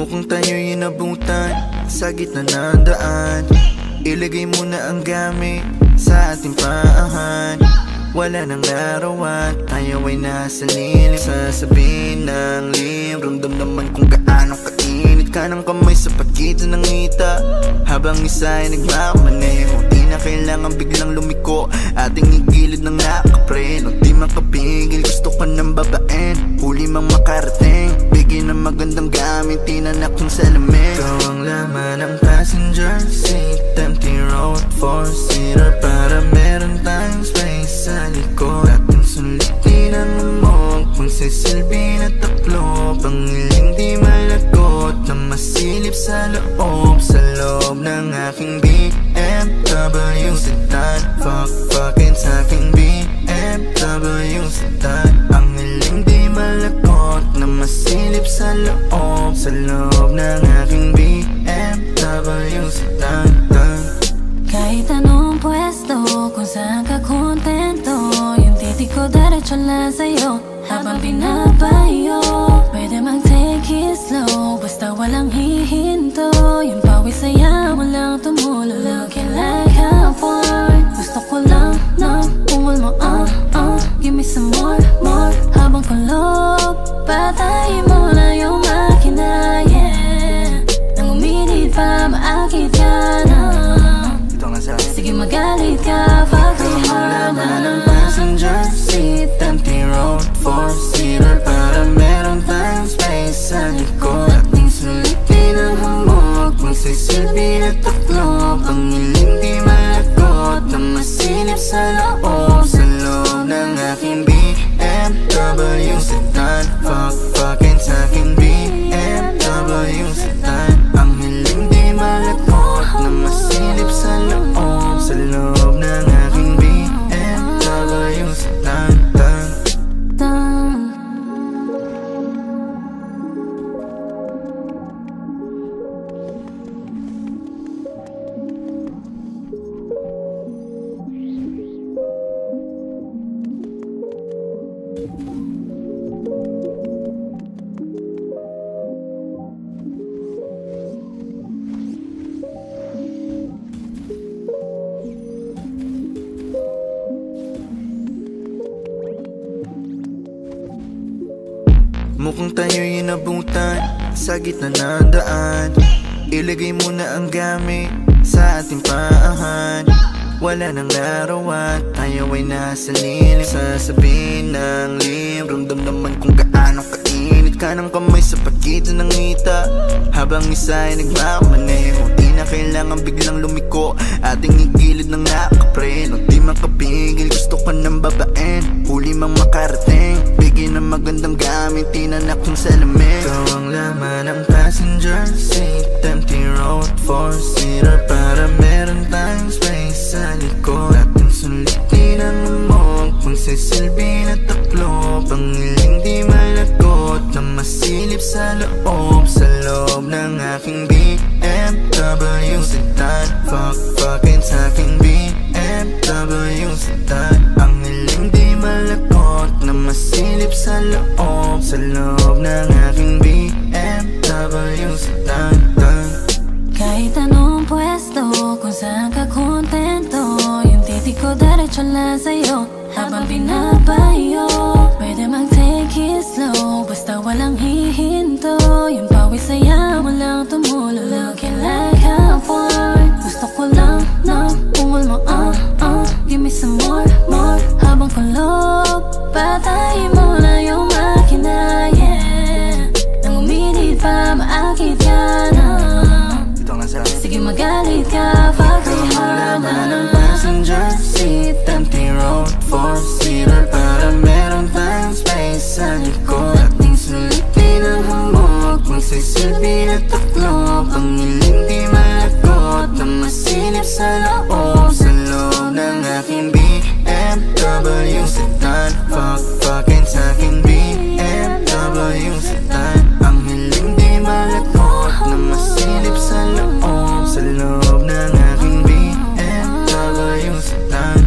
Mukhang tayo'y inabutan sa gitna ng daan. Ilagay mo na ang gamit sa ating paahan. Wala nang larawan, tayo ay nasa lilim. Sasabihin ng lim, ramdam naman kung gaano kainit ka ng kamay sa pagitan ng ngita. Habang isa ay nagmamaneho, di na kailangan biglang lumiko. Ating igilid ng nakapreno, di makapigil, gusto ka ng babaen. Huli mang makarating, bigyan ng magandang gamit, tinanak ng salamin. Ikaw ang laman ng passenger seat, empty road, four-seater, para meron tayong space sa likod. Ating sulitin ang amog, magsisilbi na taklo, pangiling di malagot na masilip sa loob ng aking BMW sedan. Fuck-fuckin' sa aking BMW sedan. Ang hiling di malagot na masilip sa loob ng aking BMW sedan. Kahit anong pwesto, kung saan ka kontento, yung titig ko diretso lang sa'yo habang binabayo. Pwede mag-take it slow, basta walang hihinto. Yung pawis saya mo lang tumulo, looking like a porn. Gusto ko lang na ungol mo, give me some more, more. Habang kulob, patayin mo na yung makina, yeah. Nang uminit pa, maakit ka na. Sige magalit ka, fuck me hard na ng passenger seat, empty road, four-seater, para meron tayong space sa likod. Ating sulitin ang hamog, magsisilbi na taklo, pangiling di malagot na masilip sa loob ng aking BMW sedan. Fuck-fuckin' sa aking BMW sedan. Ang hiling di malagot na masilip sa loob ng aking BMW sedan. Mukhang tayo'y inabutan sa gitna ng daan. Ilagay mo na ang gamit sa ating paahan. Wala nang larawan, tayo ay nasa lilim. Sasabihin ng lim, ramdam naman kung gaano kainit ka ng kamay sa pagitan ng ngita. Habang isa ay nagmamaneho, di na kailangan biglang lumiko. Ating igilid ng nakapreno, di makapigil, gusto ka ng babaen. Huli mang makarating, bigyan ng magandang gamit, tinanak ng salamin. Ikaw ang laman ng passenger seat, empty road, four-seater, para meron tayong space sa likod. Ating sulitin ang amog, magsisilbi na taklo, pangiling di malagot na masilip sa loob ng aking BMW sedan. Fuck-fuckin' sa aking BMW sedan. Ang hiling di malagot na masilip sa loob ng aking BMW sedan. Kahit anong pwesto, kung saan ka kontento, yung titig ko diretso lang sa'yo habang binabayo. Pwede mag-take it slow, basta walang hihinto. Yung pawis saya mo lang tumulo, looking like a porn. Gusto ko lang na ungol mo, give me some more, more. Habang kulob, patayin mo na yung makina, yeah. Nang uminit pa, maakit ka na. Sige magalit ka, fuck me hard na ng passenger seat, empty road, four-seater, para meron tayong space sa likod. Ating sulitin ang hamog, magsisilbi na taklo, pangiling di malagot na masilip sa loob ng aking BMW sedan. Fuck-fuckin' sa aking BMW sedan. Ang hiling di malagot na masilip sa loob ng aking BMW sedan.